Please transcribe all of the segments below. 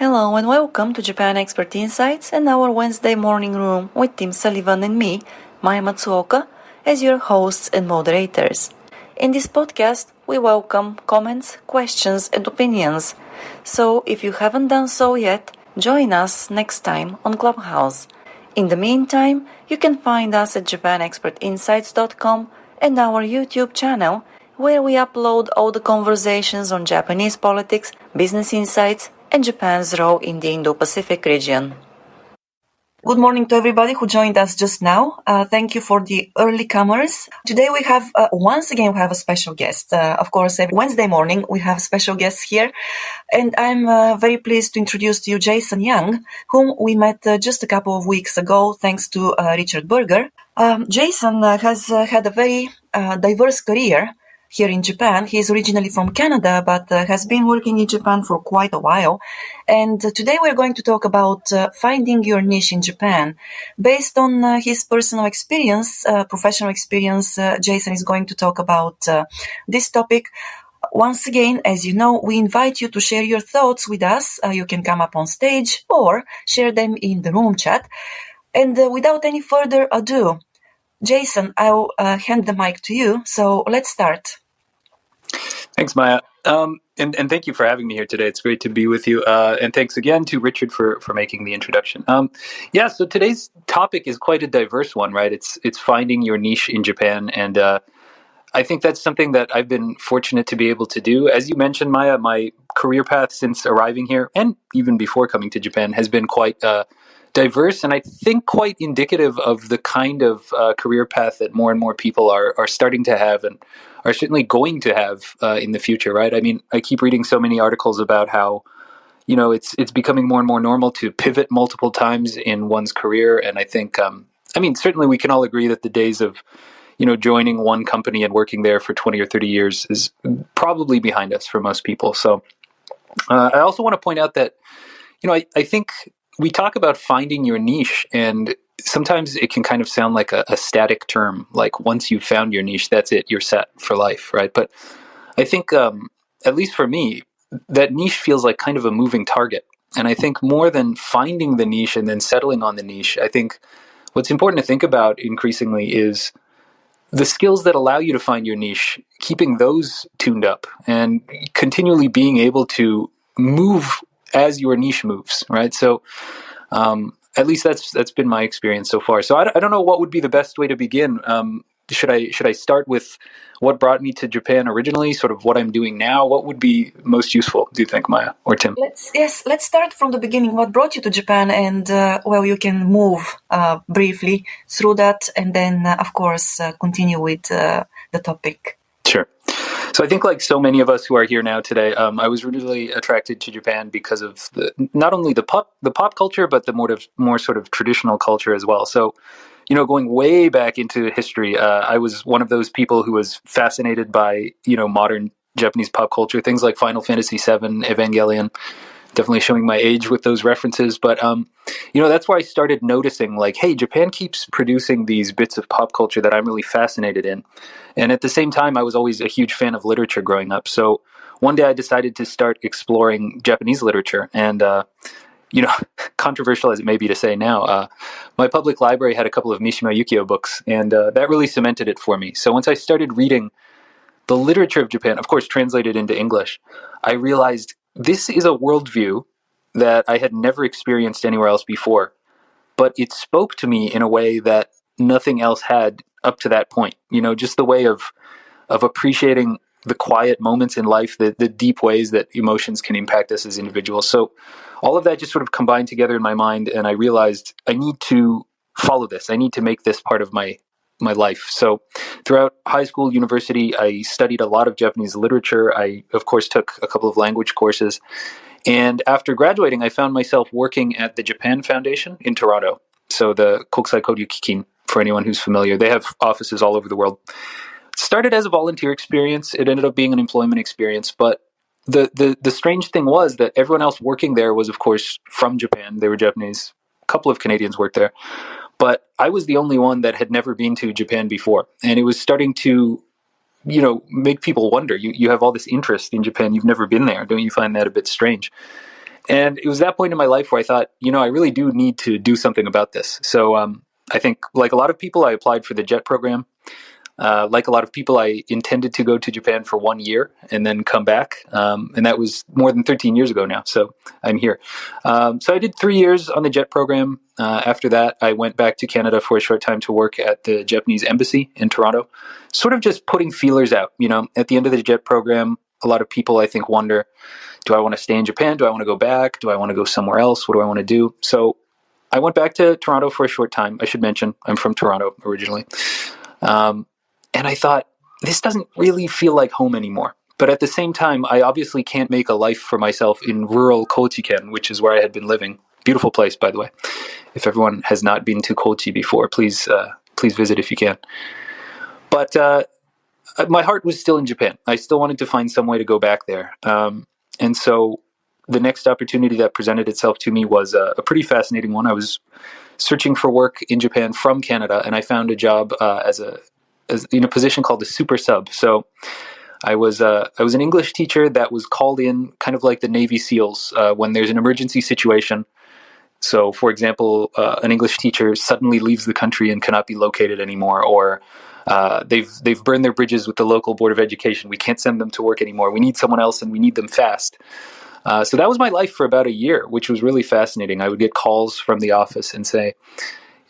Hello and welcome to Japan Expert Insights and our Wednesday morning room with Tim Sullivan and me, Maya Matsuoka, as your hosts and moderators. In this podcast, we welcome comments, questions, and opinions. So if you haven't done so yet, join us next time on Clubhouse. In the meantime, you can find us at japanexpertinsights.com and our YouTube channel, where we upload all the conversations on Japanese politics, business insights, and Japan's role in the Indo-Pacific region. Good morning to everybody who joined us just now. Thank you for the early comers. Today we have, once again, we have a special guest. Of course, every Wednesday morning we have special guests here. And I'm very pleased to introduce to you Jason Young, whom we met just a couple of weeks ago, thanks to Richard Berger. Jason has had a very diverse career here in Japan. He is originally from Canada, but has been working in Japan for quite a while. And today we're going to talk about finding your niche in Japan. Based on his personal experience, professional experience, Jason is going to talk about this topic. Once again, as you know, we invite you to share your thoughts with us. You can come up on stage or share them in the room chat. And without any further ado, Jason, I'll hand the mic to you. So let's start. Thanks, Maya. And thank you for having me here today. It's great to be with you. And thanks again to Richard for making the introduction. So today's topic is quite a diverse one, right? It's finding your niche in Japan. And I think that's something that I've been fortunate to be able to do. As you mentioned, Maya, my career path since arriving here and even before coming to Japan has been quite diverse, and I think quite indicative of the kind of career path that more and more people are starting to have and are certainly going to have in the future, right? I mean, I keep reading so many articles about how, it's becoming more and more normal to pivot multiple times in one's career, and I think, certainly we can all agree that the days of, joining one company and working there for 20 or 30 years is probably behind us for most people. So I also want to point out that, I think we talk about finding your niche, and sometimes it can kind of sound like a static term. Like once you've found your niche, that's it, you're set for life, right? But I think, at least for me, that niche feels like kind of a moving target. And I think more than finding the niche and then settling on the niche, I think what's important to think about increasingly is the skills that allow you to find your niche, keeping those tuned up and continually being able to move as your niche moves, right? So at least that's been my experience so far. So I don't know what would be the best way to begin. Should I start with what brought me to Japan originally, sort of what I'm doing now? What would be most useful, do you think, Maya or Tim? Let's start from the beginning. What brought you to Japan? And you can move briefly through that, and then of course continue with the topic. Sure. So I think, like so many of us who are here now today, I was really attracted to Japan because of not only the pop culture, but the more sort of traditional culture as well. So, going way back into history, I was one of those people who was fascinated by modern Japanese pop culture, things like Final Fantasy VII, Evangelion. Definitely showing my age with those references, but that's where I started noticing, like, hey, Japan keeps producing these bits of pop culture that I'm really fascinated in. And at the same time, I was always a huge fan of literature growing up. So one day I decided to start exploring Japanese literature. And, controversial as it may be to say now, my public library had a couple of Mishima Yukio books, and that really cemented it for me. So once I started reading the literature of Japan, of course, translated into English, I realized this is a worldview that I had never experienced anywhere else before, but it spoke to me in a way that nothing else had up to that point. Just the way of appreciating the quiet moments in life, the deep ways that emotions can impact us as individuals. So all of that just sort of combined together in my mind, and I realized I need to follow this. I need to make this part of my life. So throughout high school, university, I studied a lot of Japanese literature. I, of course, took a couple of language courses. And after graduating, I found myself working at the Japan Foundation in Toronto. So the Kokusai Koryu Kikin, for anyone who's familiar, they have offices all over the world. It started as a volunteer experience. It ended up being an employment experience. But the strange thing was that everyone else working there was, of course, from Japan. They were Japanese. A couple of Canadians worked there. But I was the only one that had never been to Japan before. And it was starting to, make people wonder. You have all this interest in Japan. You've never been there. Don't you find that a bit strange? And it was that point in my life where I thought, I really do need to do something about this. So I think, like a lot of people, I applied for the JET program. Like a lot of people, I intended to go to Japan for 1 year and then come back. And that was more than 13 years ago now. So I'm here. So I did 3 years on the JET program. After that, I went back to Canada for a short time to work at the Japanese embassy in Toronto, sort of just putting feelers out. At the end of the JET program, a lot of people, I think, wonder, do I want to stay in Japan? Do I want to go back? Do I want to go somewhere else? What do I want to do? So I went back to Toronto for a short time. I should mention, I'm from Toronto originally. And I thought, this doesn't really feel like home anymore. But at the same time, I obviously can't make a life for myself in rural Kochiken, which is where I had been living. Beautiful place, by the way. If everyone has not been to Kochi before, please visit if you can. But my heart was still in Japan. I still wanted to find some way to go back there. And so the next opportunity that presented itself to me was a pretty fascinating one. I was searching for work in Japan from Canada, and I found a job as in a position called a super sub. So I was an English teacher that was called in, kind of like the Navy SEALs, when there's an emergency situation. So, for example, an English teacher suddenly leaves the country and cannot be located anymore, or they've burned their bridges with the local Board of Education. We can't send them to work anymore. We need someone else, and we need them fast. So that was my life for about a year, which was really fascinating. I would get calls from the office and say,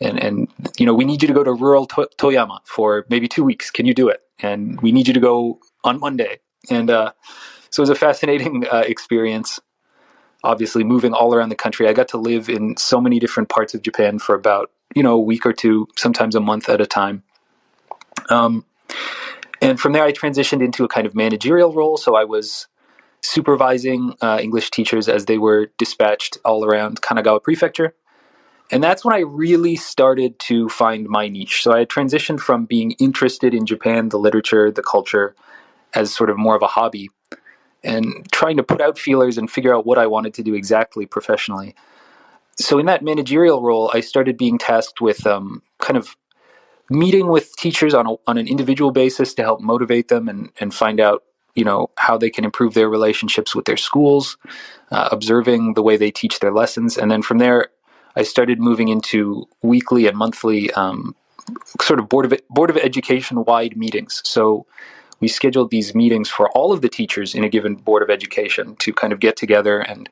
and we need you to go to rural Toyama for maybe 2 weeks. Can you do it? And we need you to go on Monday. And so it was a fascinating experience, obviously moving all around the country. I got to live in so many different parts of Japan for about, a week or two, sometimes a month at a time. And from there, I transitioned into a kind of managerial role. So I was supervising English teachers as they were dispatched all around Kanagawa Prefecture. And that's when I really started to find my niche. So I had transitioned from being interested in Japan, the literature, the culture, as sort of more of a hobby, and trying to put out feelers and figure out what I wanted to do exactly professionally. So in that managerial role, I started being tasked with kind of meeting with teachers on an individual basis to help motivate them and find out, how they can improve their relationships with their schools, observing the way they teach their lessons. And then from there, I started moving into weekly and monthly sort of Board of Education-wide meetings. So we scheduled these meetings for all of the teachers in a given Board of Education to kind of get together and,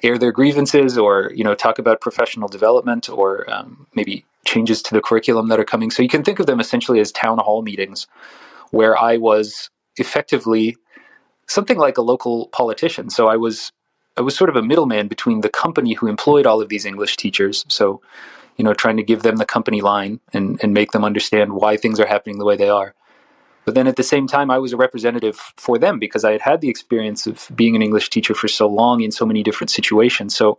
air their grievances or, talk about professional development or maybe changes to the curriculum that are coming. So you can think of them essentially as town hall meetings where I was effectively something like a local politician. So I was sort of a middleman between the company who employed all of these English teachers. So, trying to give them the company line and make them understand why things are happening the way they are. But then at the same time, I was a representative for them because I had had the experience of being an English teacher for so long in so many different situations. So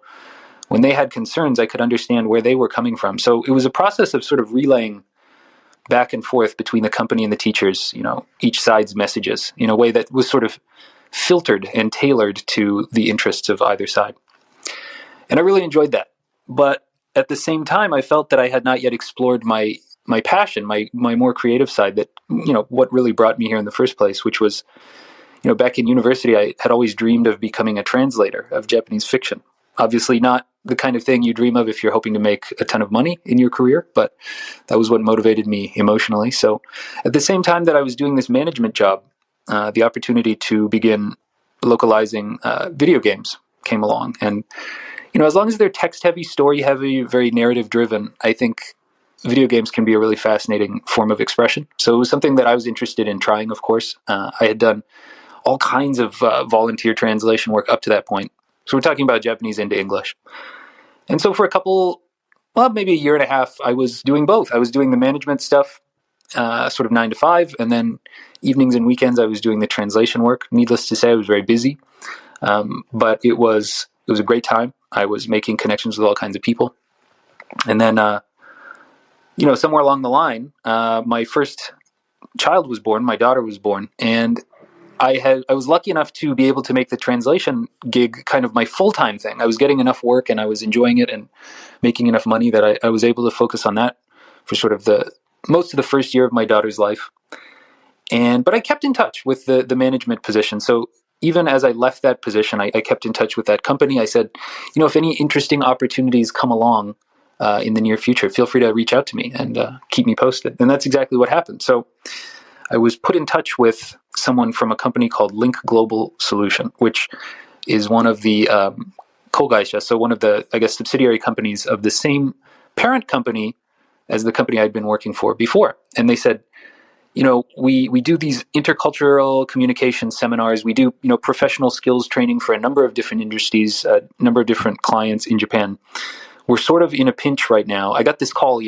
when they had concerns, I could understand where they were coming from. So it was a process of sort of relaying back and forth between the company and the teachers, each side's messages in a way that was sort of filtered and tailored to the interests of either side. And I really enjoyed that. But at the same time, I felt that I had not yet explored my passion, my more creative side, that, what really brought me here in the first place, which was, back in university, I had always dreamed of becoming a translator of Japanese fiction. Obviously not the kind of thing you dream of if you're hoping to make a ton of money in your career, but that was what motivated me emotionally. So at the same time that I was doing this management job, the opportunity to begin localizing video games came along. And, as long as they're text-heavy, story-heavy, very narrative-driven, I think video games can be a really fascinating form of expression. So it was something that I was interested in trying, of course. I had done all kinds of volunteer translation work up to that point. So we're talking about Japanese into English. And so for maybe a year and a half, I was doing both. I was doing the management stuff, sort of 9 to 5, and then evenings and weekends I was doing the translation work. Needless to say, I was very busy, but it was a great time. I was making connections with all kinds of people. And then, somewhere along the line, my first child was born, my daughter was born, and I was lucky enough to be able to make the translation gig kind of my full-time thing. I was getting enough work and I was enjoying it and making enough money that I was able to focus on that for sort of most of the first year of my daughter's life. But I kept in touch with the management position. So even as I left that position, I kept in touch with that company. I said, if any interesting opportunities come along in the near future, feel free to reach out to me and keep me posted. And that's exactly what happened. So I was put in touch with someone from a company called Link Global Solution, which is one of the kogaisha, so one of the, I guess, subsidiary companies of the same parent company as the company I'd been working for before. And they said, we do these intercultural communication seminars. We do, professional skills training for a number of different industries, a number of different clients in Japan. We're sort of in a pinch right now. I got this call,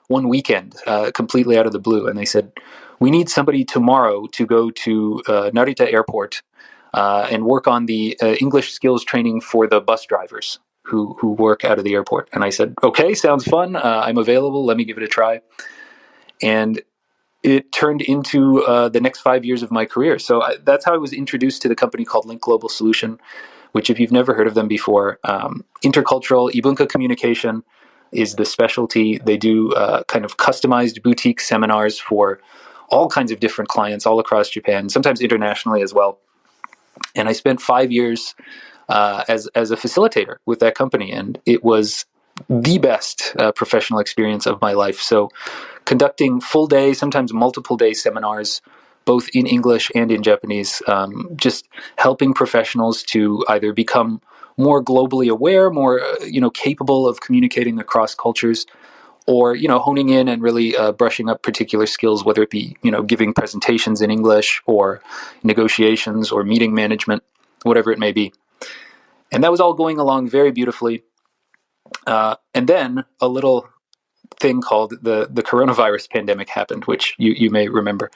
one weekend, completely out of the blue. And they said, we need somebody tomorrow to go to Narita Airport and work on the English skills training for the bus drivers who work out of the airport. And I said, okay, sounds fun. I'm available. Let me give it a try. And it turned into the next 5 years of my career. So that's how I was introduced to the company called Link Global Solution, which, if you've never heard of them before, intercultural ibunka communication is the specialty. They do kind of customized boutique seminars for all kinds of different clients all across Japan, sometimes internationally as well. And I spent 5 years as a facilitator with that company, and it was the best professional experience of my life. So conducting full day, sometimes multiple day seminars, both in English and in Japanese, just helping professionals to either become more globally aware, more capable of communicating across cultures, or honing in and really brushing up particular skills, whether it be giving presentations in English or negotiations or meeting management, whatever it may be. And that was all going along very beautifully. And then a little thing called the coronavirus pandemic happened, which you may remember.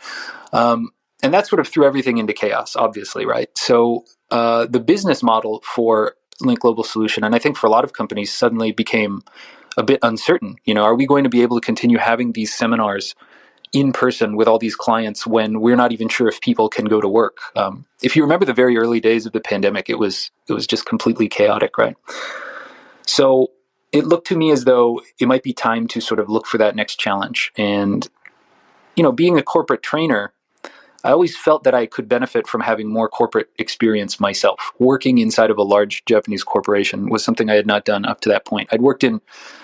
And that sort of threw everything into chaos, obviously, right? So the business model for Link Global Solution, and I think for a lot of companies, suddenly became a bit uncertain. Are we going to be able to continue having these seminars in person with all these clients when we're not even sure if people can go to work? If you remember the very early days of the pandemic, it was just completely chaotic, right? So it looked to me as though it might be time to sort of look for that next challenge. And, being a corporate trainer, I always felt that I could benefit from having more corporate experience myself. Working inside of a large Japanese corporation was something I had not done up to that point. I'd worked in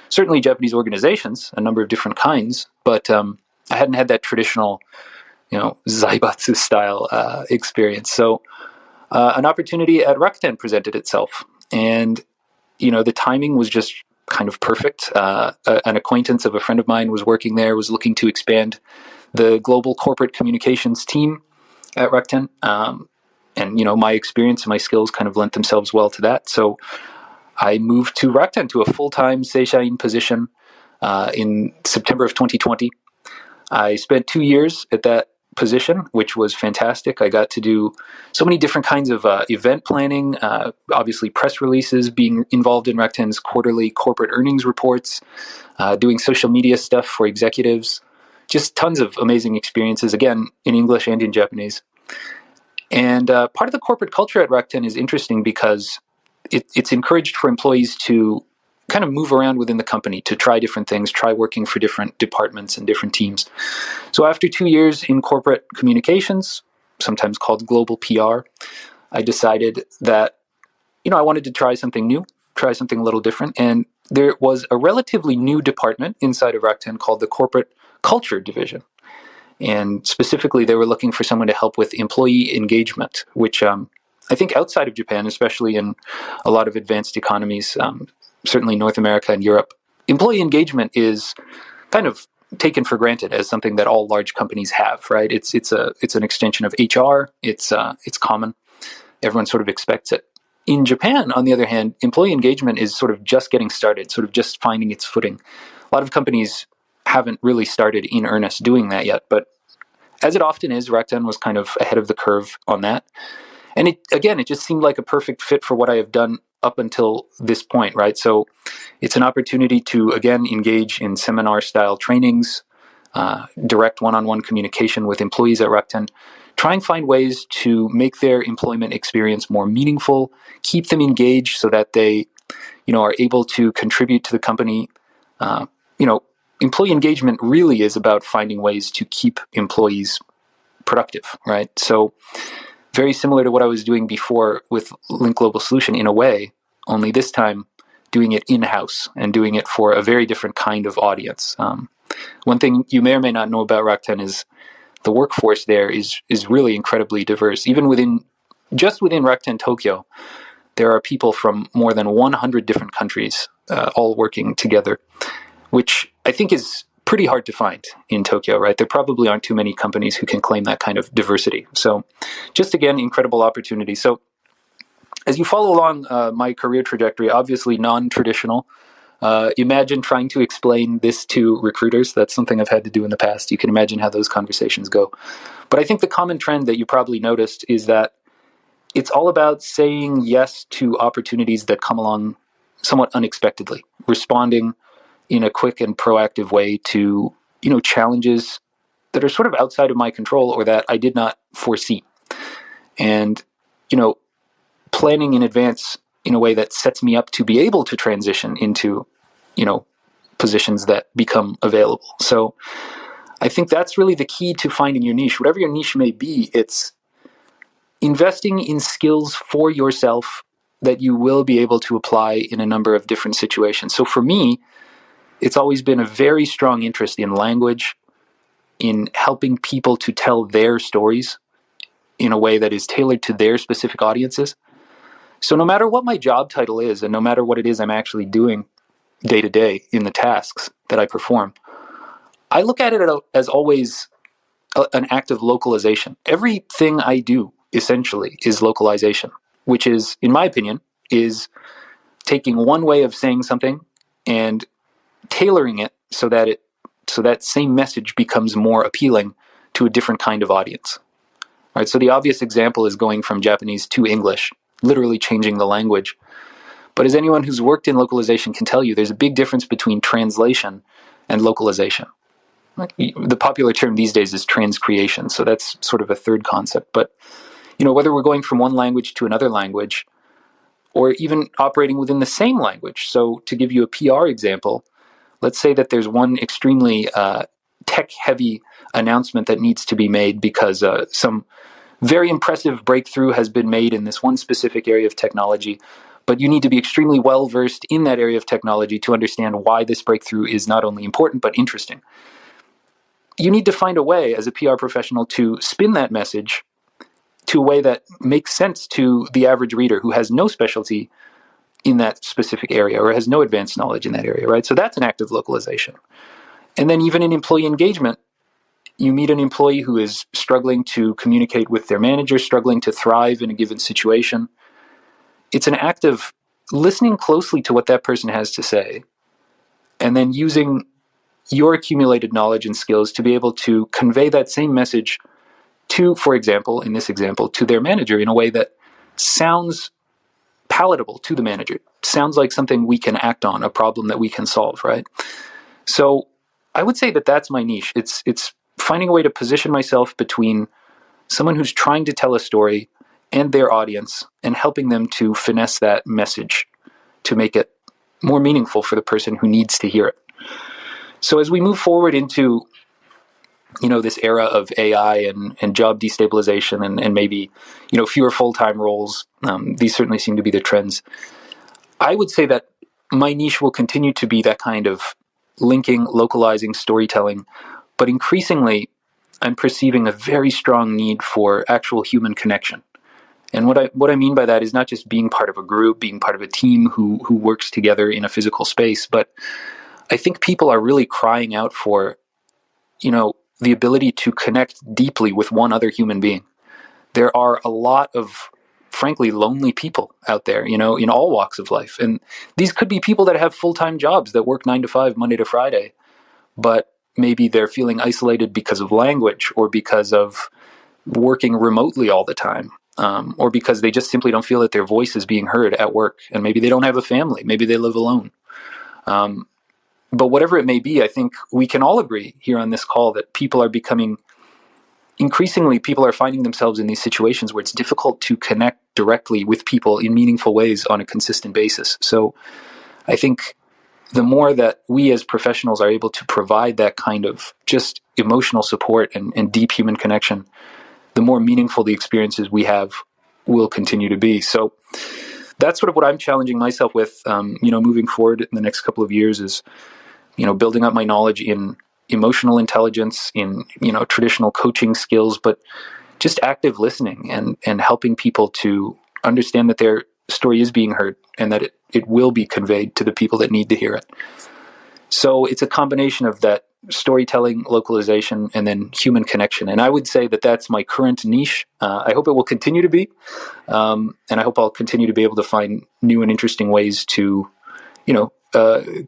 certainly Japanese organizations, a number of different kinds, but I hadn't had that traditional, zaibatsu style experience. So an opportunity at Rakuten presented itself. And, the timing was just kind of perfect. An acquaintance of a friend of mine was working there, was looking to expand the global corporate communications team at Rakuten. And, my experience and my skills kind of lent themselves well to that. So I moved to Rakuten to a full-time seishain position in September of 2020. I spent 2 years at that position, which was fantastic. I got to do so many different kinds of event planning, obviously press releases, being involved in Rakuten's quarterly corporate earnings reports, doing social media stuff for executives, just tons of amazing experiences, again, in English and in Japanese. And part of the corporate culture at Rakuten is interesting because it's encouraged for employees to kind of move around within the company, to try different things, try working for different departments and different teams. So after 2 years in corporate communications, sometimes called global PR, I decided that, I wanted to try something new, try something a little different. And there was a relatively new department inside of Rakuten called the Corporate Culture Division. And specifically, they were looking for someone to help with employee engagement, which I think outside of Japan, especially in a lot of advanced economies, certainly North America and Europe, employee engagement is kind of taken for granted as something that all large companies have, right? It's an extension of HR. It's common. Everyone sort of expects it. In Japan, on the other hand, employee engagement is sort of just getting started, sort of just finding its footing. A lot of companies haven't really started in earnest doing that yet, but as it often is, Rakuten was kind of ahead of the curve on that. And it just seemed like a perfect fit for what I have done up until this point, right? So it's an opportunity to, again, engage in seminar-style trainings, direct one-on-one communication with employees at Rakuten, try and find ways to make their employment experience more meaningful, keep them engaged so that they, are able to contribute to the company. Employee engagement really is about finding ways to keep employees productive, right? So very similar to what I was doing before with Link Global Solution in a way, only this time doing it in-house and doing it for a very different kind of audience. One thing you may or may not know about Rakuten is the workforce there is really incredibly diverse. Even within Rakuten Tokyo, there are people from more than 100 different countries all working together, which I think is pretty hard to find in Tokyo, right? There probably aren't too many companies who can claim that kind of diversity. So just again, incredible opportunity. So as you follow along my career trajectory, obviously non-traditional. Imagine trying to explain this to recruiters. That's something I've had to do in the past. You can imagine how those conversations go. But I think the common trend that you probably noticed is that it's all about saying yes to opportunities that come along somewhat unexpectedly, responding in a quick and proactive way to, challenges that are sort of outside of my control or that I did not foresee. And, planning in advance in a way that sets me up to be able to transition into, positions that become available. So I think that's really the key to finding your niche. Whatever your niche may be, it's investing in skills for yourself that you will be able to apply in a number of different situations. So for me, it's always been a very strong interest in language, in helping people to tell their stories in a way that is tailored to their specific audiences. So no matter what my job title is, and no matter what it is I'm actually doing day to day in the tasks that I perform, I look at it as always an act of localization. Everything I do essentially is localization, which is, in my opinion, is taking one way of saying something and tailoring it so that same message becomes more appealing to a different kind of audience. All right, so the obvious example is going from Japanese to English, literally changing the language. But as anyone who's worked in localization can tell you, there's a big difference between translation and localization. The popular term these days is transcreation, so that's sort of a third concept. But whether we're going from one language to another language, or even operating within the same language. So to give you a PR example, let's say that there's one extremely tech-heavy announcement that needs to be made because some very impressive breakthrough has been made in this one specific area of technology, but you need to be extremely well-versed in that area of technology to understand why this breakthrough is not only important, but interesting. You need to find a way as a PR professional to spin that message to a way that makes sense to the average reader who has no specialty in that specific area or has no advanced knowledge in that area, right? So that's an act of localization. And then even in employee engagement, you meet an employee who is struggling to communicate with their manager, struggling to thrive in a given situation. It's an act of listening closely to what that person has to say and then using your accumulated knowledge and skills to be able to convey that same message to, for example, in this example, to their manager in a way that sounds palatable to the manager, sounds like something we can act on, a problem that we can solve, right? So I would say that that's my niche. It's finding a way to position myself between someone who's trying to tell a story and their audience and helping them to finesse that message to make it more meaningful for the person who needs to hear it. So as we move forward into this era of AI and job destabilization and maybe fewer full-time roles, these certainly seem to be the trends. I would say that my niche will continue to be that kind of linking, localizing, storytelling, but increasingly I'm perceiving a very strong need for actual human connection. And what I mean by that is not just being part of a group, being part of a team who works together in a physical space, but I think people are really crying out for, the ability to connect deeply with one other human being. There are a lot of, frankly, lonely people out there, in all walks of life. And these could be people that have full-time jobs that work 9 to 5, Monday to Friday, but maybe they're feeling isolated because of language or because of working remotely all the time, or because they just simply don't feel that their voice is being heard at work. And maybe they don't have a family. Maybe they live alone. But whatever it may be, I think we can all agree here on this call that people are finding themselves in these situations where it's difficult to connect directly with people in meaningful ways on a consistent basis. So I think the more that we as professionals are able to provide that kind of just emotional support and deep human connection, the more meaningful the experiences we have will continue to be. So that's sort of what I'm challenging myself with, moving forward in the next couple of years is, building up my knowledge in emotional intelligence, in, traditional coaching skills, but just active listening and helping people to understand that their story is being heard and that it will be conveyed to the people that need to hear it. So it's a combination of that storytelling, localization, and then human connection. And I would say that that's my current niche. I hope it will continue to be. And I hope I'll continue to be able to find new and interesting ways to,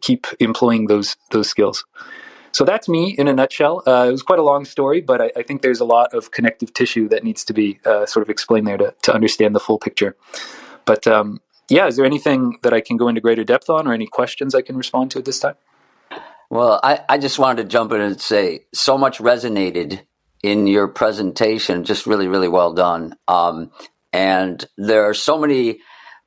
keep employing those skills. So that's me in a nutshell. It was quite a long story, but I think there's a lot of connective tissue that needs to be sort of explained there to understand the full picture. But is there anything that I can go into greater depth on or any questions I can respond to at this time? Well, I just wanted to jump in and say so much resonated in your presentation. Just really, really well done. And there are so many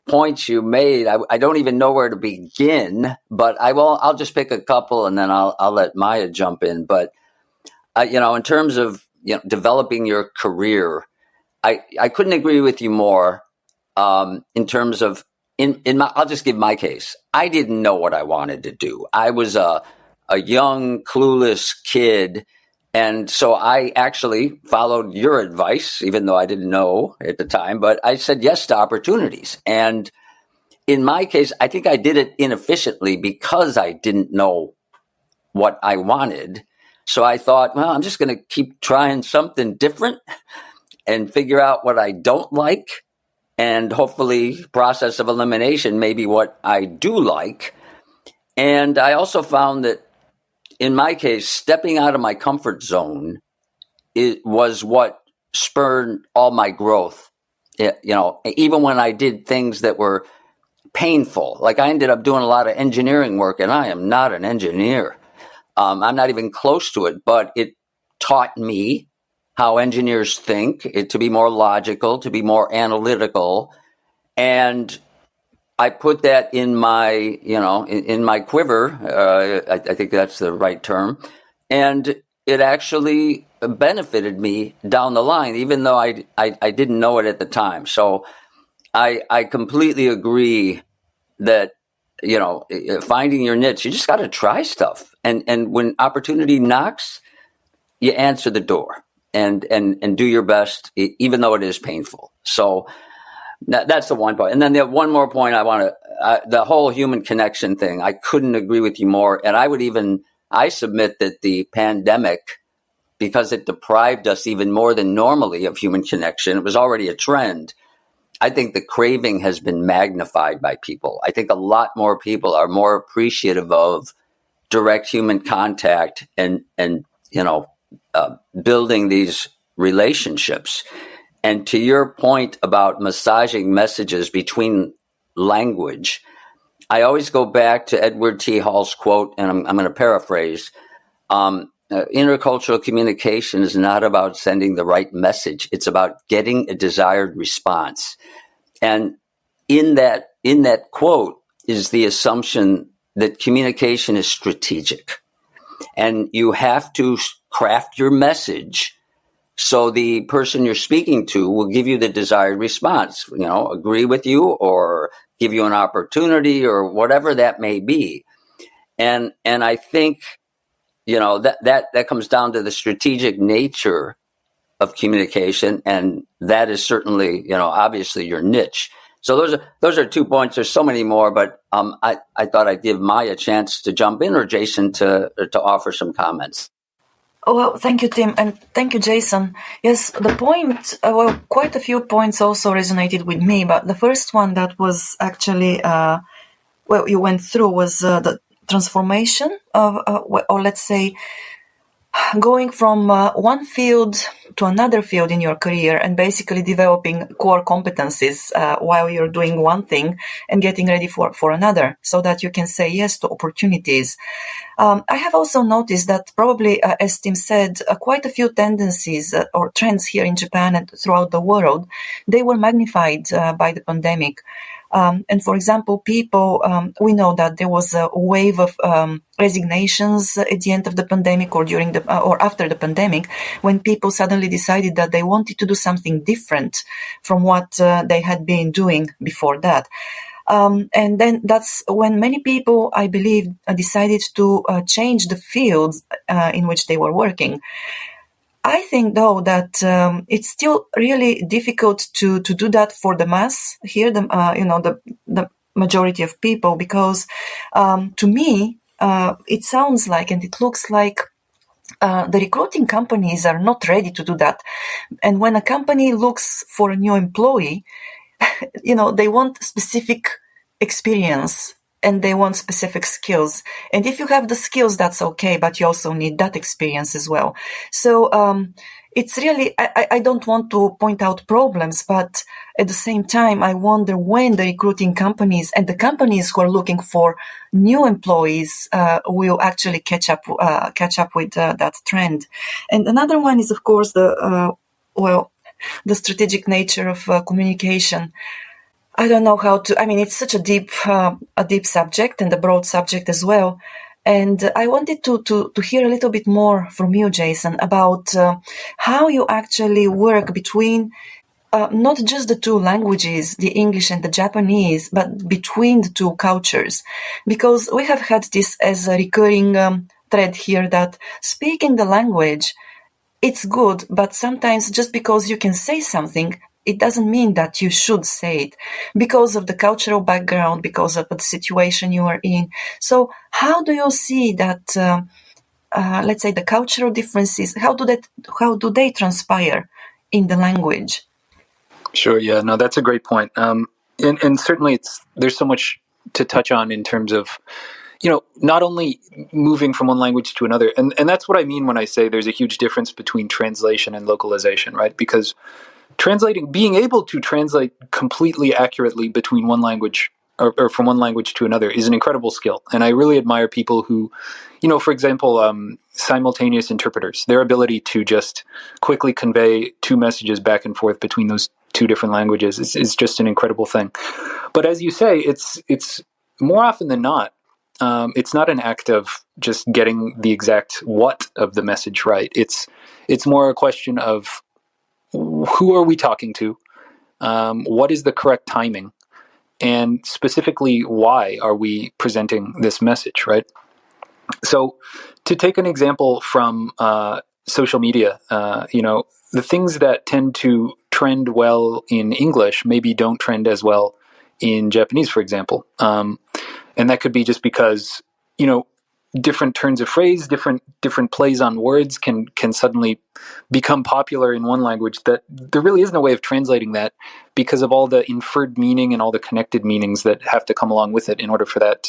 points you made. I don't even know where to begin, but I'll just pick a couple and then I'll let Maya jump in. But, in terms of, developing your career, I couldn't agree with you more, in terms of, I'll just give my case. I didn't know what I wanted to do. I was a young, clueless kid. And so I actually followed your advice, even though I didn't know at the time, but I said yes to opportunities. And in my case, I think I did it inefficiently because I didn't know what I wanted. So I thought, well, I'm just going to keep trying something different and figure out what I don't like. And hopefully process of elimination, maybe what I do like. And I also found that in my case, stepping out of my comfort zone was what spurred all my growth. Even when I did things that were painful, like I ended up doing a lot of engineering work, and I am not an engineer. I'm not even close to it, but it taught me how engineers think, to be more logical, to be more analytical. And I put that in my, in my quiver. I think that's the right term. And it actually benefited me down the line, even though I didn't know it at the time. So I completely agree that, finding your niche, you just got to try stuff. And when opportunity knocks, you answer the door and do your best, even though it is painful. So that's the one point. And then the one more point the whole human connection thing, I couldn't agree with you more. And I submit that the pandemic, because it deprived us even more than normally of human connection, it was already a trend. I think the craving has been magnified by people. I think a lot more people are more appreciative of direct human contact and building these relationships. And to your point about massaging messages between language, I always go back to Edward T. Hall's quote, and I'm going to paraphrase. Intercultural communication is not about sending the right message. It's about getting a desired response. And in that quote is the assumption that communication is strategic. And you have to craft your message so the person you're speaking to will give you the desired response, agree with you or give you an opportunity or whatever that may be. And I think, that comes down to the strategic nature of communication. And that is certainly, obviously your niche. So those are 2 points. There's so many more, but I thought I'd give Maya a chance to jump in, or Jason to offer some comments. Oh, well, thank you, Tim, and thank you, Jason. Yes, the point, quite a few points also resonated with me, but the first one that was actually, you went through was the transformation of, or let's say, going from one field to another field in your career and basically developing core competencies while you're doing one thing and getting ready for another so that you can say yes to opportunities. I have also noticed that probably, as Tim said, quite a few tendencies or trends here in Japan and throughout the world, they were magnified by the pandemic. And for example, people, we know that there was a wave of resignations at the end of the pandemic or during or after the pandemic, when people suddenly decided that they wanted to do something different from what they had been doing before that. And then that's when many people, I believe, decided to change the fields in which they were working. I think, though, that it's still really difficult to do that for the mass here, the majority of people, because to me, it sounds like and it looks like the recruiting companies are not ready to do that. And when a company looks for a new employee, they want specific experience and they want specific skills. And if you have the skills, that's okay, but you also need that experience as well. So it's really, I don't want to point out problems, but at the same time, I wonder when the recruiting companies and the companies who are looking for new employees will actually catch up with that trend. And another one is, of course, the strategic nature of communication. I don't know how to. I mean, it's such a deep subject and a broad subject as well. And I wanted to hear a little bit more from you, Jason, about how you actually work between not just the two languages, the English and the Japanese, but between the two cultures. Because we have had this as a recurring thread here, that speaking the language, it's good, but sometimes just because you can say something, it doesn't mean that you should say it because of the cultural background, because of the situation you are in. So how do you see that, let's say, the cultural differences, how do they transpire in the language? Sure. Yeah, no, that's a great point. And certainly there's so much to touch on in terms of, not only moving from one language to another. And that's what I mean when I say there's a huge difference between translation and localization, right? Because being able to translate completely accurately between one language or from one language to another is an incredible skill. And I really admire people who, for example, simultaneous interpreters, their ability to just quickly convey two messages back and forth between those two different languages is just an incredible thing. But as you say, it's more often than not, it's not an act of just getting the exact what of the message right. It's more a question of who are we talking to? What is the correct timing? And specifically, why are we presenting this message, right? So to take an example from social media, the things that tend to trend well in English maybe don't trend as well in Japanese, for example. And that could be just because, different turns of phrase, different plays on words can suddenly become popular in one language that there really isn't a way of translating that because of all the inferred meaning and all the connected meanings that have to come along with it in order for that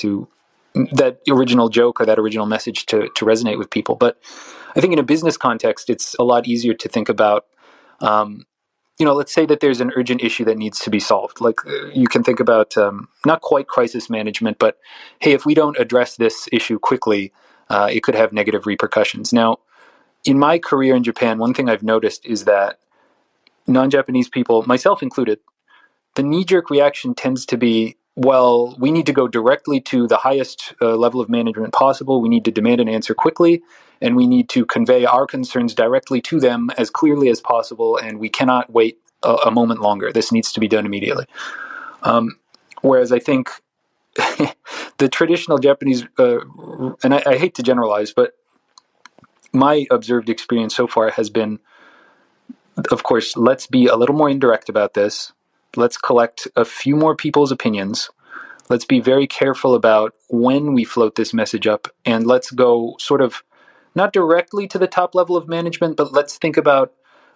original joke or that original message to resonate with people. But I think in a business context, it's a lot easier to think about, let's say that there's an urgent issue that needs to be solved. Like you can think about not quite crisis management, but hey, if we don't address this issue quickly, it could have negative repercussions. Now, in my career in Japan, one thing I've noticed is that non-Japanese people, myself included, the knee-jerk reaction tends to be, well, we need to go directly to the highest level of management possible. We need to demand an answer quickly, and we need to convey our concerns directly to them as clearly as possible, and we cannot wait a moment longer. This needs to be done immediately. Whereas I think the traditional Japanese, and I hate to generalize, but my observed experience so far has been, of course, let's be a little more indirect about this. Let's collect a few more people's opinions. Let's be very careful about when we float this message up, and let's go sort of not directly to the top level of management, but let's think about,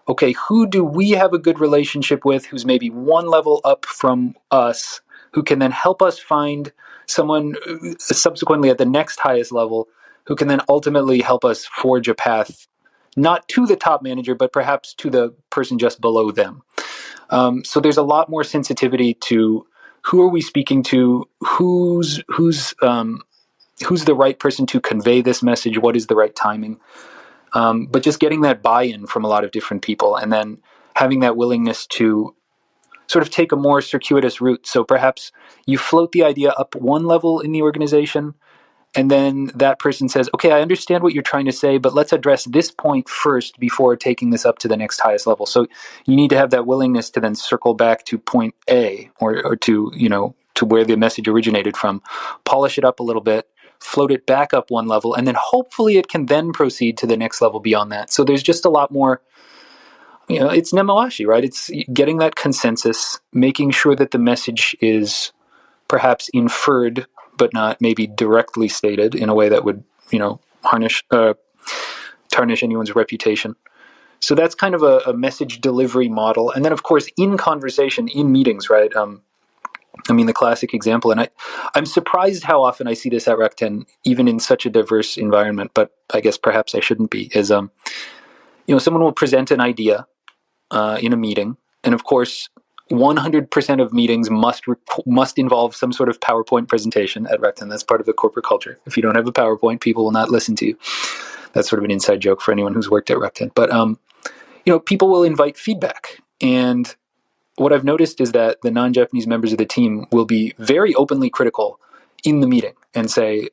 okay, who do we have a good relationship with who's maybe one level up from us, who can then help us find someone subsequently at the next highest level who can then ultimately help us forge a path, not to the top manager, but perhaps to the person just below them. So there's a lot more sensitivity to who are we speaking to, who's the right person to convey this message, what is the right timing, but just getting that buy-in from a lot of different people, and then having that willingness to sort of take a more circuitous route. So perhaps you float the idea up one level in the organization, and then that person says, okay, I understand what you're trying to say, but let's address this point first before taking this up to the next highest level. So you need to have that willingness to then circle back to point A, or to, to where the message originated from, polish it up a little bit, float it back up one level, and then hopefully it can then proceed to the next level beyond that. So there's just a lot more, it's nemawashi, right? It's getting that consensus, making sure that the message is perhaps inferred but not maybe directly stated in a way that would, tarnish anyone's reputation. So that's kind of a message delivery model. And then, of course, in conversation, in meetings, right? The classic example, and I'm surprised how often I see this at Rakuten, even in such a diverse environment, but I guess perhaps I shouldn't be, is, someone will present an idea in a meeting, and of course, 100% of meetings must involve some sort of PowerPoint presentation at Rakuten. That's part of the corporate culture. If you don't have a PowerPoint, people will not listen to you. That's sort of an inside joke for anyone who's worked at Rakuten. But, people will invite feedback. And what I've noticed is that the non-Japanese members of the team will be very openly critical in the meeting and say,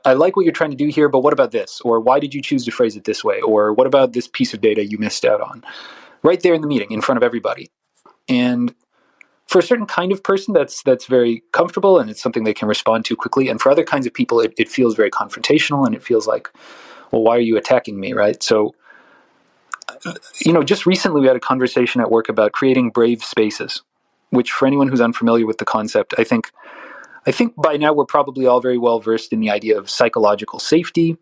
I like what you're trying to do here, but what about this? Or why did you choose to phrase it this way? Or what about this piece of data you missed out on? Right there in the meeting, in front of everybody. And for a certain kind of person, that's very comfortable and it's something they can respond to quickly. And for other kinds of people, it feels very confrontational and it feels like, well, why are you attacking me, right? So, just recently we had a conversation at work about creating brave spaces, which for anyone who's unfamiliar with the concept, I think by now we're probably all very well versed in the idea of psychological safety,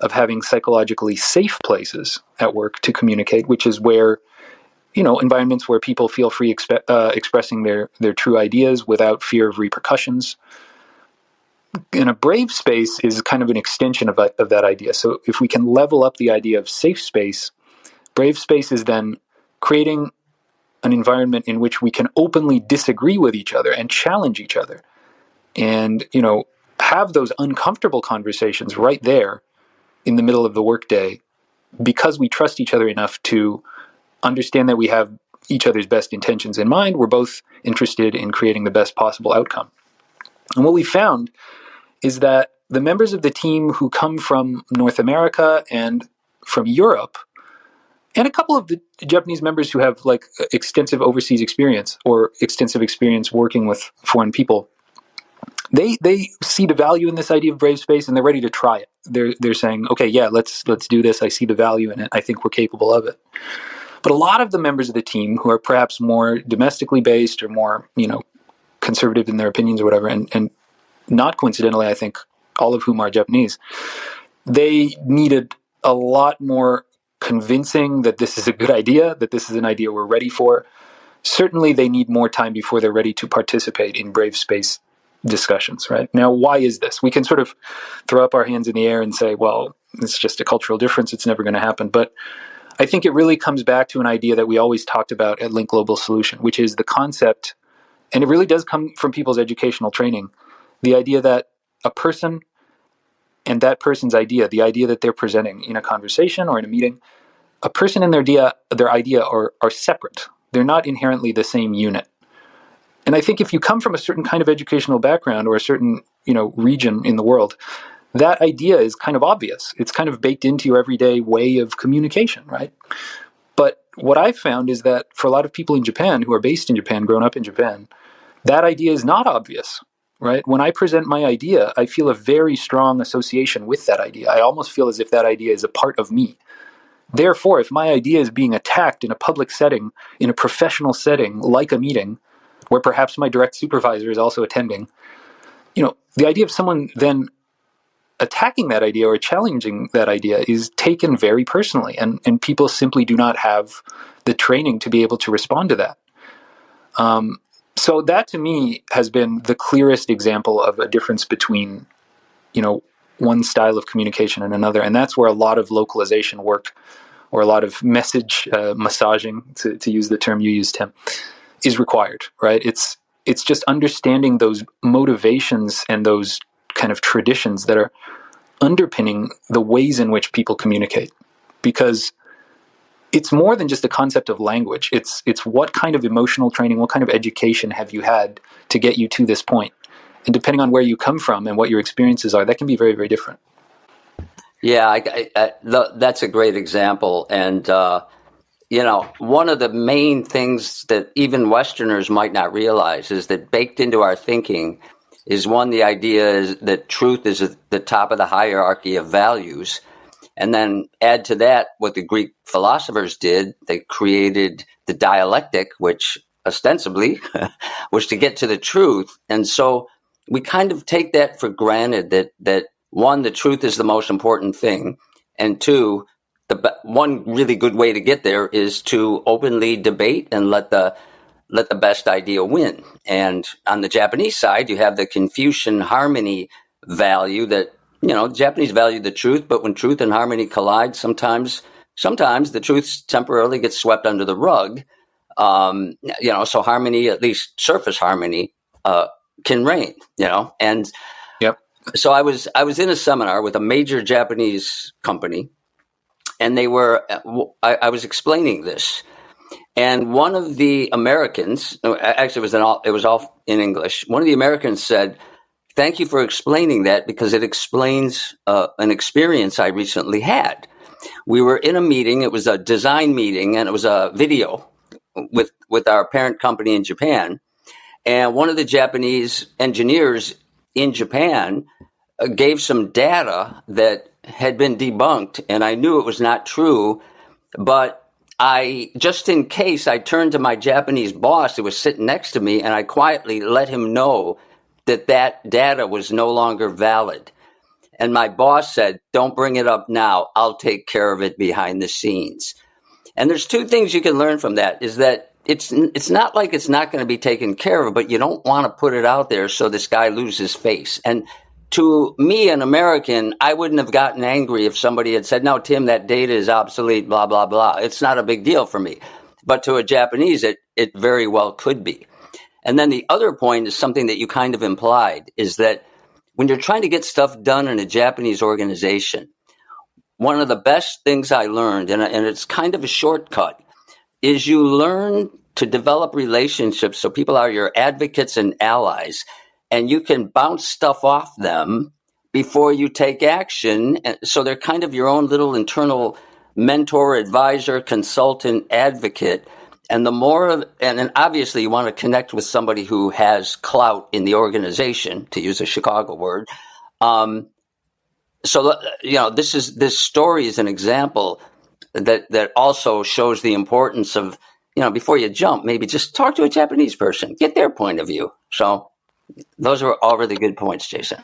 of having psychologically safe places at work to communicate, which is where environments where people feel free expressing their true ideas without fear of repercussions. And a brave space is kind of an extension of that idea. So if we can level up the idea of safe space, brave space is then creating an environment in which we can openly disagree with each other and challenge each other. And, have those uncomfortable conversations right there in the middle of the workday because we trust each other enough to understand that we have each other's best intentions in mind. We're both interested in creating the best possible outcome. And what we found is that the members of the team who come from North America and from Europe, and a couple of the Japanese members who have extensive overseas experience or extensive experience working with foreign people, they see the value in this idea of brave space and they're ready to try it. They're saying, okay, yeah, let's do this. I see the value in it. I think we're capable of it. But a lot of the members of the team who are perhaps more domestically based or more, conservative in their opinions or whatever, and not coincidentally, I think all of whom are Japanese, they needed a lot more convincing that this is a good idea, that this is an idea we're ready for. Certainly they need more time before they're ready to participate in brave space discussions, right? Now, why is this? We can sort of throw up our hands in the air and say, well, it's just a cultural difference. It's never going to happen. But I think it really comes back to an idea that we always talked about at Link Global Solution, which is the concept, and it really does come from people's educational training, the idea that a person and that person's idea, the idea that they're presenting in a conversation or in a meeting, a person and their idea are separate. They're not inherently the same unit. And I think if you come from a certain kind of educational background or a certain, region in the world, that idea is kind of obvious. It's kind of baked into your everyday way of communication, right? But what I've found is that for a lot of people in Japan who are based in Japan, grown up in Japan, that idea is not obvious, right? When I present my idea, I feel a very strong association with that idea. I almost feel as if that idea is a part of me. Therefore, if my idea is being attacked in a public setting, in a professional setting, like a meeting, where perhaps my direct supervisor is also attending, the idea of someone then attacking that idea or challenging that idea is taken very personally, and people simply do not have the training to be able to respond to that. So that to me has been the clearest example of a difference between, one style of communication and another. And that's where a lot of localization work or a lot of message massaging, to use the term you used, Tim, is required, right? It's just understanding those motivations and those kind of traditions that are underpinning the ways in which people communicate. Because it's more than just the concept of language. It's what kind of emotional training, what kind of education have you had to get you to this point? And depending on where you come from and what your experiences are, that can be very, very different. Yeah, that's a great example. And, one of the main things that even Westerners might not realize is that baked into our thinking is, one, the idea is that truth is at the top of the hierarchy of values. And then add to that what the Greek philosophers did. They created the dialectic, which ostensibly was to get to the truth. And so we kind of take that for granted, that one, the truth is the most important thing. And two, one really good way to get there is to openly debate and let the best idea win. And on the Japanese side, you have the Confucian harmony value that, the Japanese value the truth, but when truth and harmony collide, sometimes the truth temporarily gets swept under the rug. So harmony, at least surface harmony, can reign. And yep. So I was in a seminar with a major Japanese company, and I was explaining this, and one of the Americans, actually it was all in English. One of the Americans said, "Thank you for explaining that, because it explains an experience I recently had. We were in a meeting. It was a design meeting, and it was a video with our parent company in Japan. And one of the Japanese engineers in Japan gave some data that had been debunked, and I knew it was not true. But just in case, I turned to my Japanese boss who was sitting next to me, and I quietly let him know that data was no longer valid. And my boss said, 'Don't bring it up now. I'll take care of it behind the scenes.'" And there's two things you can learn from that, is that it's not like it's not going to be taken care of, but you don't want to put it out there so this guy loses face. And to me, an American, I wouldn't have gotten angry if somebody had said, "No, Tim, that data is obsolete, blah, blah, blah." It's not a big deal for me. But to a Japanese, it very well could be. And then the other point is something that you kind of implied, is that when you're trying to get stuff done in a Japanese organization, one of the best things I learned, and it's kind of a shortcut, is you learn to develop relationships so people are your advocates and allies, and you can bounce stuff off them before you take action. So they're kind of your own little internal mentor, advisor, consultant, advocate. And and obviously you want to connect with somebody who has clout in the organization, to use a Chicago word. This story is an example that also shows the importance of, before you jump, maybe just talk to a Japanese person, get their point of view. So those are all really good points, Jason.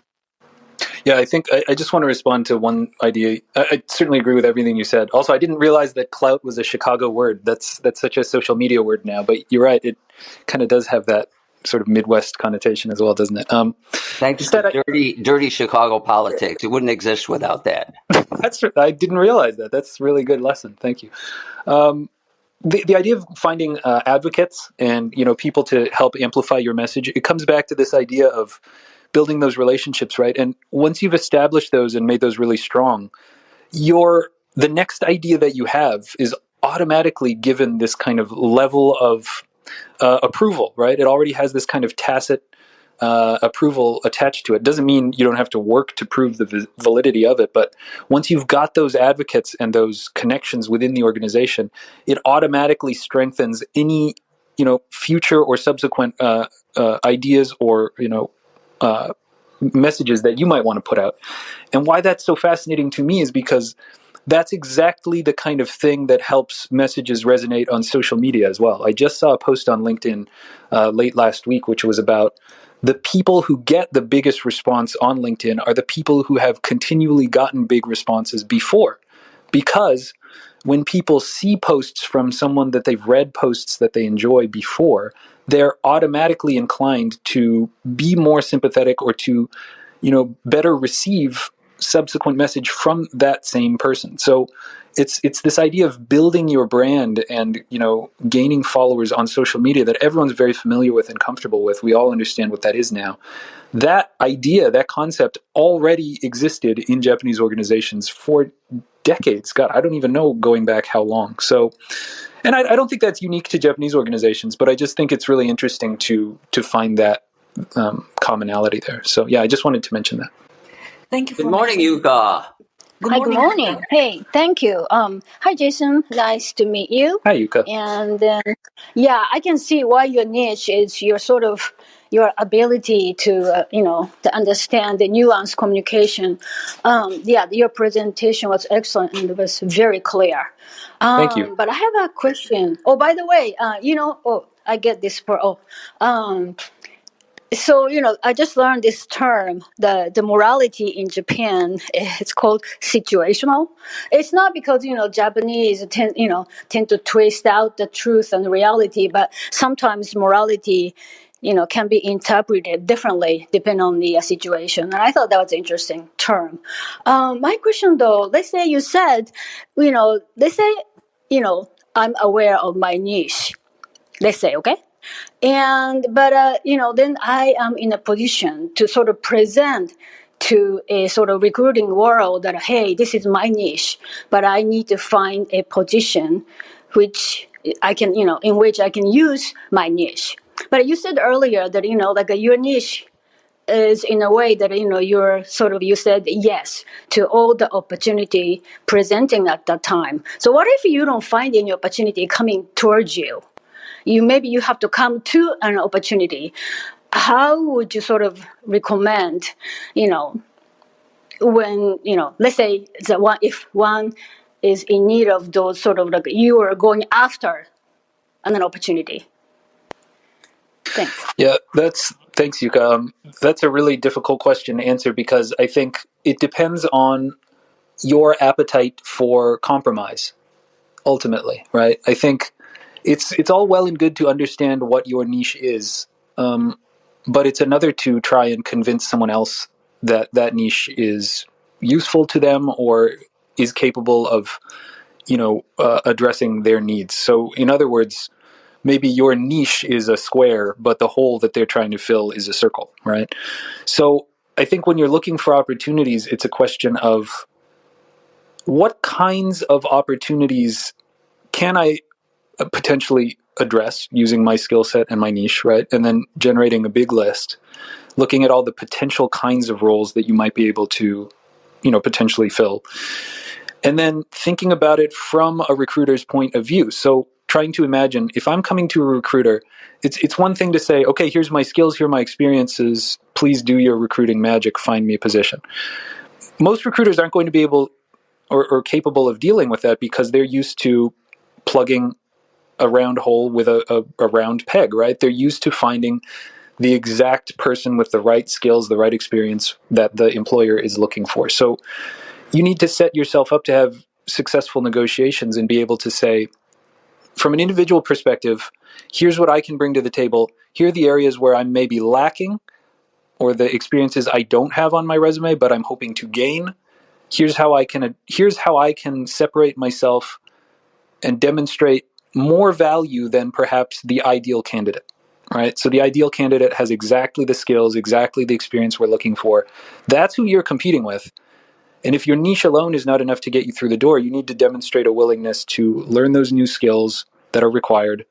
Yeah, I think I just want to respond to one idea. I certainly agree with everything you said. Also, I didn't realize that clout was a Chicago word. That's such a social media word now. But you're right; it kind of does have that sort of Midwest connotation as well, doesn't it? Thanks to dirty Chicago politics. It wouldn't exist without that. I didn't realize that. That's a really good lesson. Thank you. The idea of finding advocates and people to help amplify your message, it comes back to this idea of building those relationships, right? And once you've established those and made those really strong, the next idea that you have is automatically given this kind of level of approval, right? It already has this kind of tacit approval attached to it. Doesn't mean you don't have to work to prove the validity of it, but once you've got those advocates and those connections within the organization, it automatically strengthens any future or subsequent ideas or messages that you might want to put out. And why that's so fascinating to me is because that's exactly the kind of thing that helps messages resonate on social media as well. I just saw a post on LinkedIn late last week, which was about the people who get the biggest response on LinkedIn are the people who have continually gotten big responses before. Because when people see posts from someone that they've read posts that they enjoy before, they're automatically inclined to be more sympathetic or to, better receive subsequent message from that same person. So it's this idea of building your brand and, gaining followers on social media that everyone's very familiar with and comfortable with. We all understand what that is now. That idea, that concept already existed in Japanese organizations for decades. God, I don't even know going back how long. So, and I don't think that's unique to Japanese organizations, but I just think it's really interesting to find that commonality there. So yeah, I just wanted to mention that. Thank you for Good morning, mentioning. Yuka. Hi, good morning. Hey, thank you. Hi, Jason. Nice to meet you. Hi, Yuka. And yeah, I can see why your niche is your sort of your ability to to understand the nuanced communication. Yeah, your presentation was excellent and it was very clear. Thank you. But I have a question. Oh, by the way, I get this for so I just learned this term, the morality in Japan. It's called situational. It's not because Japanese tend to twist out the truth and the reality, but sometimes morality can be interpreted differently depending on the situation. And I thought that was an interesting term. My question though, let's say you said, let's say I'm aware of my niche. Let's say, okay. But then I am in a position to sort of present to a sort of recruiting world that, hey, this is my niche, but I need to find a position which I can, in which I can use my niche. But you said earlier that, like your niche is in a way that, you said yes to all the opportunity presenting at that time. So what if you don't find any opportunity coming towards you? Maybe you have to come to an opportunity. How would you sort of recommend, when, let's say if one is in need of those sort of like you are going after an opportunity? Thanks. Yeah, thanks, Yuka. That's a really difficult question to answer because I think it depends on your appetite for compromise, ultimately, right? I think it's all well and good to understand what your niche is, but it's another to try and convince someone else that that niche is useful to them or is capable of, addressing their needs. So, in other words, maybe your niche is a square, but the hole that they're trying to fill is a circle, right? So, I think when you're looking for opportunities, it's a question of what kinds of opportunities can I potentially address using my skill set and my niche, right? And then generating a big list, looking at all the potential kinds of roles that you might be able to, potentially fill. And then thinking about it from a recruiter's point of view. So trying to imagine if I'm coming to a recruiter, it's one thing to say, okay, here's my skills, here are my experiences, please do your recruiting magic, find me a position. Most recruiters aren't going to be able or capable of dealing with that because they're used to plugging a round hole with a round peg, right? They're used to finding the exact person with the right skills, the right experience that the employer is looking for. So you need to set yourself up to have successful negotiations and be able to say, from an individual perspective, here's what I can bring to the table. Here are the areas where I'm maybe lacking or the experiences I don't have on my resume, but I'm hoping to gain. Here's how I can separate myself and demonstrate more value than perhaps the ideal candidate, right? So the ideal candidate has exactly the skills, exactly the experience we're looking for. That's who you're competing with. And if your niche alone is not enough to get you through the door, you need to demonstrate a willingness to learn those new skills that are required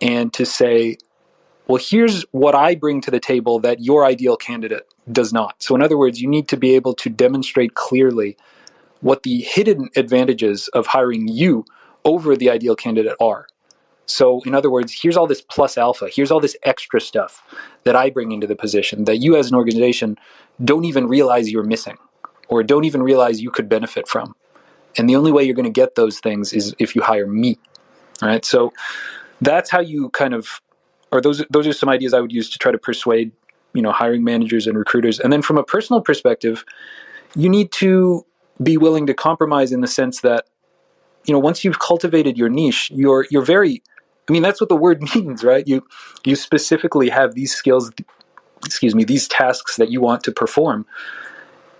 and to say, well, here's what I bring to the table that your ideal candidate does not. So in other words, you need to be able to demonstrate clearly what the hidden advantages of hiring you over the ideal candidate are. So in other words, here's all this plus alpha, here's all this extra stuff that I bring into the position that you as an organization don't even realize you're missing or don't even realize you could benefit from. And the only way you're going to get those things is if you hire me. All right. So that's how you kind of, or those are some ideas I would use to try to persuade, hiring managers and recruiters. And then from a personal perspective, you need to be willing to compromise in the sense that, once you've cultivated your niche, you're very, that's what the word means, right? You specifically have these skills, these tasks that you want to perform.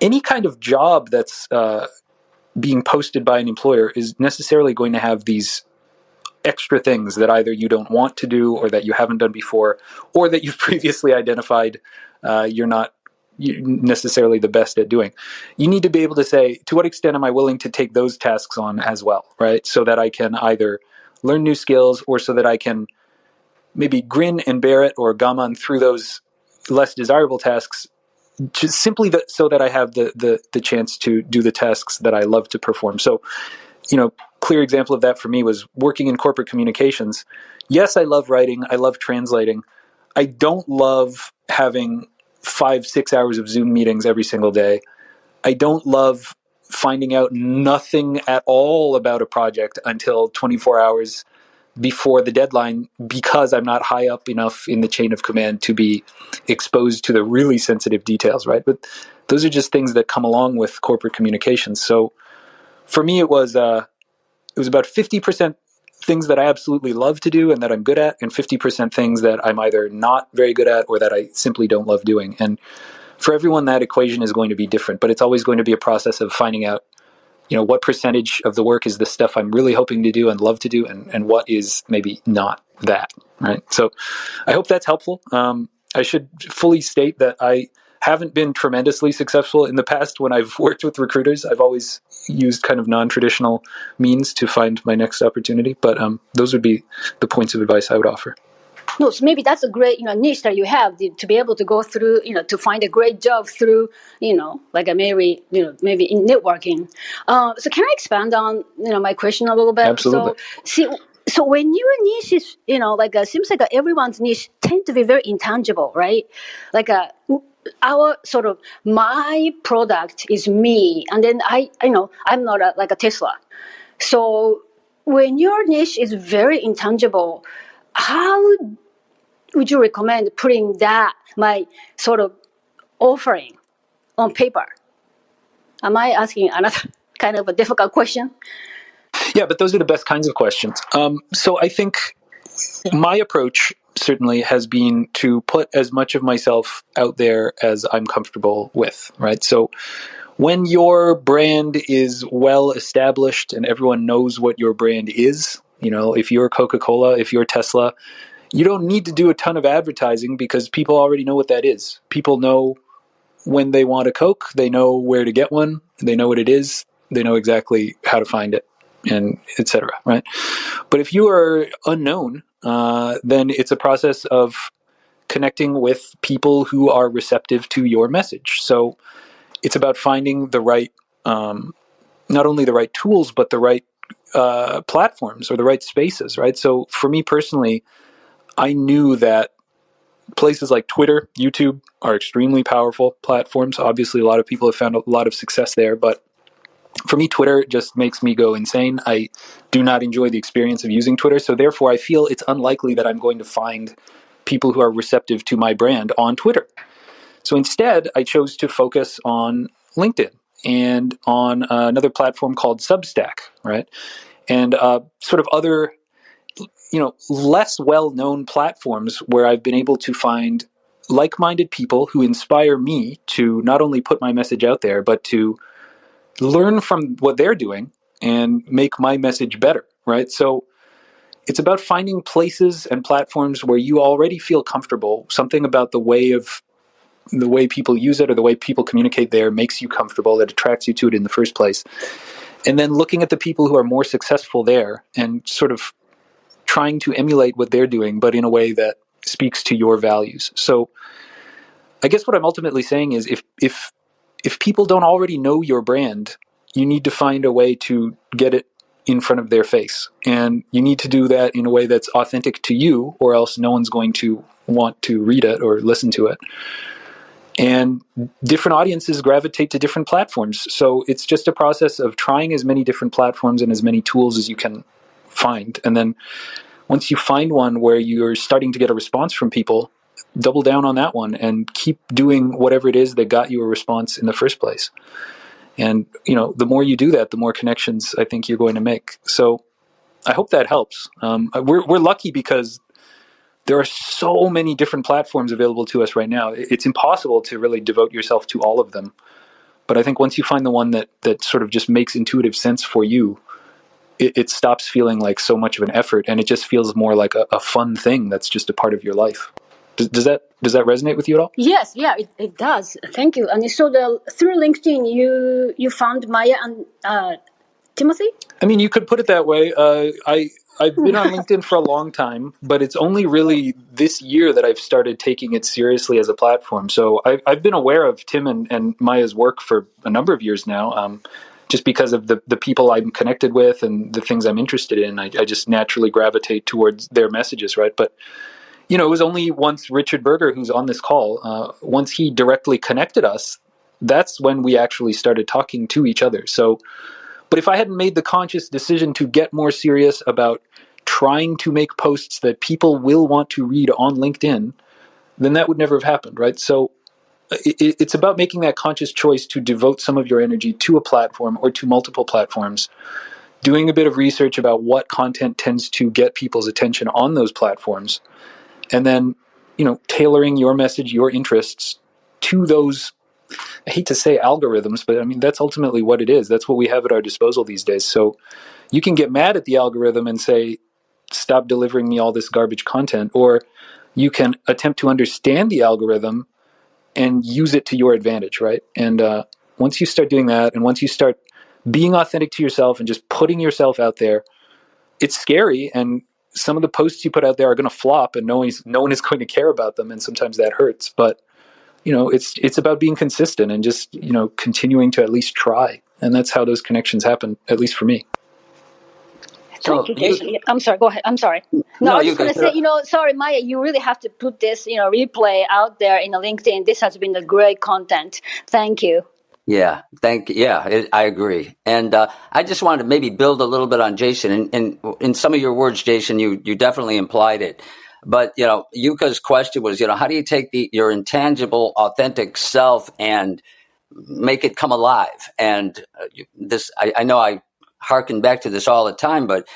Any kind of job that's being posted by an employer is necessarily going to have these extra things that either you don't want to do or that you haven't done before or that you've previously identified you're not necessarily the best at doing. You need to be able to say, to what extent am I willing to take those tasks on as well, right? So that I can either learn new skills, or so that I can maybe grin and bear it or gaman through those less desirable tasks, just simply so that I have the chance to do the tasks that I love to perform. So, clear example of that for me was working in corporate communications. Yes, I love writing. I love translating. I don't love having 5-6 hours of Zoom meetings every single day. I don't love finding out nothing at all about a project until 24 hours before the deadline, because I'm not high up enough in the chain of command to be exposed to the really sensitive details, right? But those are just things that come along with corporate communications. So for me, it was about 50% things that I absolutely love to do and that I'm good at, and 50% things that I'm either not very good at or that I simply don't love doing. And for everyone, that equation is going to be different, but it's always going to be a process of finding out, what percentage of the work is the stuff I'm really hoping to do and love to do, and what is maybe not that, right? So I hope that's helpful. I should fully state that I haven't been tremendously successful in the past when I've worked with recruiters. I've always used kind of non-traditional means to find my next opportunity, but those would be the points of advice I would offer. No, so maybe that's a great niche that you have to be able to go through, to find a great job through, like maybe in networking. So can I expand on my question a little bit? Absolutely. So when your niche is seems like everyone's niche tend to be very intangible, right? Like our sort of my product is me, and then I'm not like a Tesla. So when your niche is very intangible, how would you recommend putting that, my sort of offering, on paper? Am I asking another kind of a difficult question? Yeah, but those are the best kinds of questions. So I think my approach certainly has been to put as much of myself out there as I'm comfortable with, right? So when your brand is well established and everyone knows what your brand is, if you're Coca-Cola, if you're Tesla, you don't need to do a ton of advertising because people already know what that is. People know when they want a Coke, they know where to get one, they know what it is, they know exactly how to find it, and etc. Right? But if you are unknown, then it's a process of connecting with people who are receptive to your message. So it's about finding the right, not only the right tools, but the right platforms or the right spaces, right? So for me personally, I knew that places like Twitter, YouTube are extremely powerful platforms. Obviously, a lot of people have found a lot of success there, but for me, Twitter just makes me go insane. I do not enjoy the experience of using Twitter, so therefore I feel it's unlikely that I'm going to find people who are receptive to my brand on Twitter. So instead, I chose to focus on LinkedIn and on another platform called Substack, right? And sort of other less well-known platforms where I've been able to find like-minded people who inspire me to not only put my message out there, but to learn from what they're doing and make my message better, right? So it's about finding places and platforms where you already feel comfortable. Something about the way people use it or the way people communicate there makes you comfortable, that attracts you to it in the first place. And then looking at the people who are more successful there and sort of trying to emulate what they're doing, but in a way that speaks to your values. So I guess what I'm ultimately saying is if people don't already know your brand, you need to find a way to get it in front of their face. And you need to do that in a way that's authentic to you, or else no one's going to want to read it or listen to it. And different audiences gravitate to different platforms. So it's just a process of trying as many different platforms and as many tools as you can find. And then once you find one where you're starting to get a response from people, double down on that one and keep doing whatever it is that got you a response in the first place. And, the more you do that, the more connections I think you're going to make. So I hope that helps. We're lucky because there are so many different platforms available to us right now. It's impossible to really devote yourself to all of them. But I think once you find the one that sort of just makes intuitive sense for you, it stops feeling like so much of an effort, and it just feels more like a fun thing that's just a part of your life. Does that resonate with you at all? Yes, yeah, it does. Thank you. And so through LinkedIn, you found Maya and Timothy? I mean, you could put it that way. I've been on LinkedIn for a long time, but it's only really this year that I've started taking it seriously as a platform. So I've been aware of Tim and Maya's work for a number of years now, just because of the people I'm connected with and the things I'm interested in. I just naturally gravitate towards their messages, right? But it was only once Richard Berger, who's on this call, once he directly connected us, that's when we actually started talking to each other. So, but if I hadn't made the conscious decision to get more serious about trying to make posts that people will want to read on LinkedIn, then that would never have happened, right? So it's about making that conscious choice to devote some of your energy to a platform or to multiple platforms, doing a bit of research about what content tends to get people's attention on those platforms, and then, tailoring your message, your interests to those, I hate to say algorithms, but I mean, that's ultimately what it is. That's what we have at our disposal these days. So you can get mad at the algorithm and say, stop delivering me all this garbage content, or you can attempt to understand the algorithm and use it to your advantage, right? And once you start doing that, and once you start being authentic to yourself and just putting yourself out there, it's scary, and some of the posts you put out there are going to flop, and no one is going to care about them, and sometimes that hurts. But it's about being consistent and just continuing to at least try, and that's how those connections happen, at least for me. Thank you, Jason. I'm sorry. Go ahead. I'm sorry. No, I was just going to say, sorry, Maya, you really have to put this, replay out there in LinkedIn. This has been a great content. Thank you. Yeah, I agree. And I just wanted to maybe build a little bit on Jason. And in some of your words, Jason, you definitely implied it. But, Yuka's question was, how do you take your intangible, authentic self and make it come alive? And I know I harken back to this all the time, but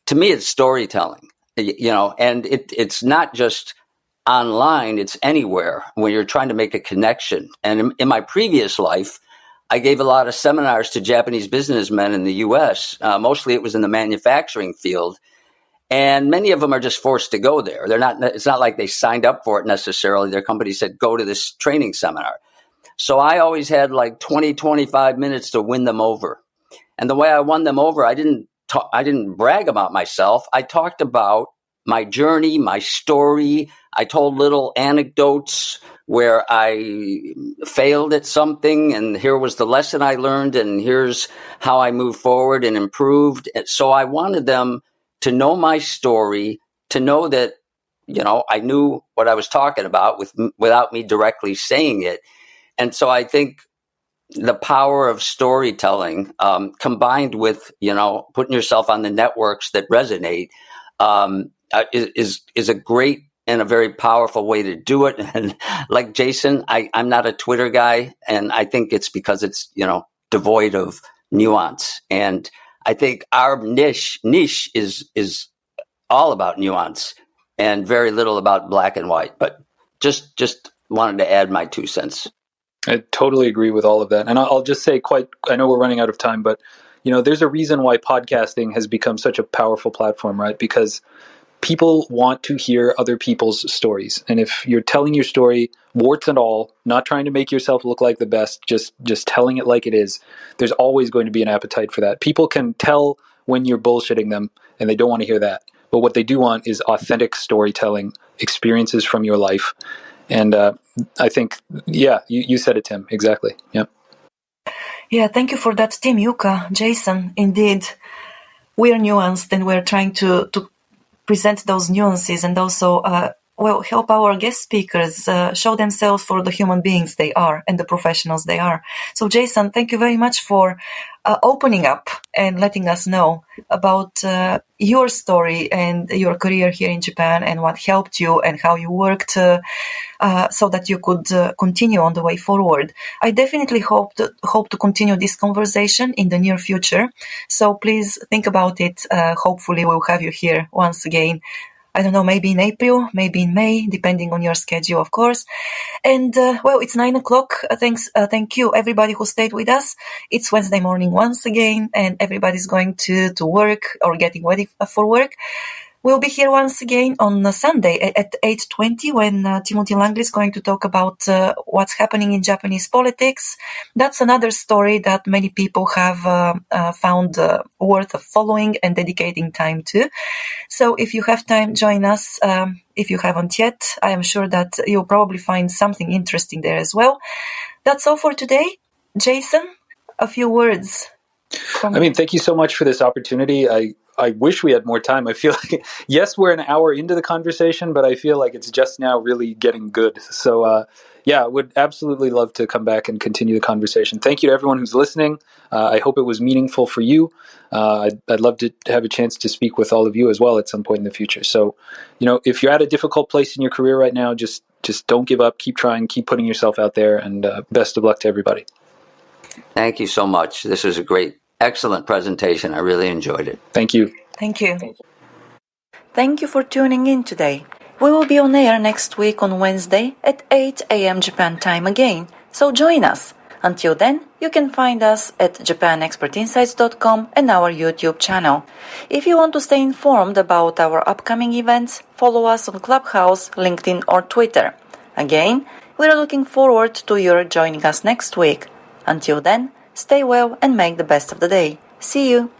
to me, it's storytelling, and it's not just online, it's anywhere when you're trying to make a connection. And in my previous life, I gave a lot of seminars to Japanese businessmen in the U.S. Mostly it was in the manufacturing field. And many of them are just forced to go there. It's not like they signed up for it necessarily. Their company said, go to this training seminar. So I always had like 20, 25 minutes to win them over. And the way I won them over, I didn't brag about myself. I talked about my journey, my story. I told little anecdotes where I failed at something, and here was the lesson I learned, and here's how I moved forward and improved. And so I wanted them to know my story, to know that, I knew what I was talking about without me directly saying it. And so I think the power of storytelling, combined with, putting yourself on the networks that resonate, is a great and a very powerful way to do it. And like Jason, I'm not a Twitter guy, and I think it's because it's, devoid of nuance. And I think our niche is all about nuance and very little about black and white. But just wanted to add my 2 cents. I totally agree with all of that. And I'll just say I know we're running out of time, but there's a reason why podcasting has become such a powerful platform, right? Because people want to hear other people's stories. And if you're telling your story, warts and all, not trying to make yourself look like the best, just telling it like it is, there's always going to be an appetite for that. People can tell when you're bullshitting them, and they don't want to hear that. But what they do want is authentic storytelling, experiences from your life. And I think, you said it, Tim. Exactly. Yeah. Yeah, thank you for that, Tim, Yuka, Jason. Indeed, we're nuanced, and we're trying to present those nuances and also help our guest speakers show themselves for the human beings they are and the professionals they are. So, Jason, thank you very much for opening up and letting us know about your story and your career here in Japan and what helped you and how you worked so that you could continue on the way forward. I definitely hope to continue this conversation in the near future. So please think about it. Hopefully we'll have you here once again. I don't know, maybe in April, maybe in May, depending on your schedule, of course. And, it's 9:00. Thank you, everybody who stayed with us. It's Wednesday morning once again, and everybody's going to work or getting ready for work. We'll be here once again on Sunday at 8:20 when Timothy Langley is going to talk about what's happening in Japanese politics. That's another story that many people have found worth of following and dedicating time to. So if you have time, join us. If you haven't yet, I am sure that you'll probably find something interesting there as well. That's all for today. Jason, a few words. Thank you so much for this opportunity. I wish we had more time. I feel like, yes, we're an hour into the conversation, but I feel like it's just now really getting good. So, I would absolutely love to come back and continue the conversation. Thank you to everyone who's listening. I hope it was meaningful for you. I'd love to have a chance to speak with all of you as well at some point in the future. So, if you're at a difficult place in your career right now, just don't give up. Keep trying. Keep putting yourself out there. And best of luck to everybody. Thank you so much. This was a excellent presentation. I really enjoyed it. Thank you. Thank you. Thank you for tuning in today. We will be on air next week on Wednesday at 8 a.m. Japan time again, so join us. Until then, you can find us at japanexpertinsights.com and our YouTube channel. If you want to stay informed about our upcoming events, follow us on Clubhouse, LinkedIn or Twitter. Again, we are looking forward to your joining us next week. Until then, stay well and make the best of the day. See you!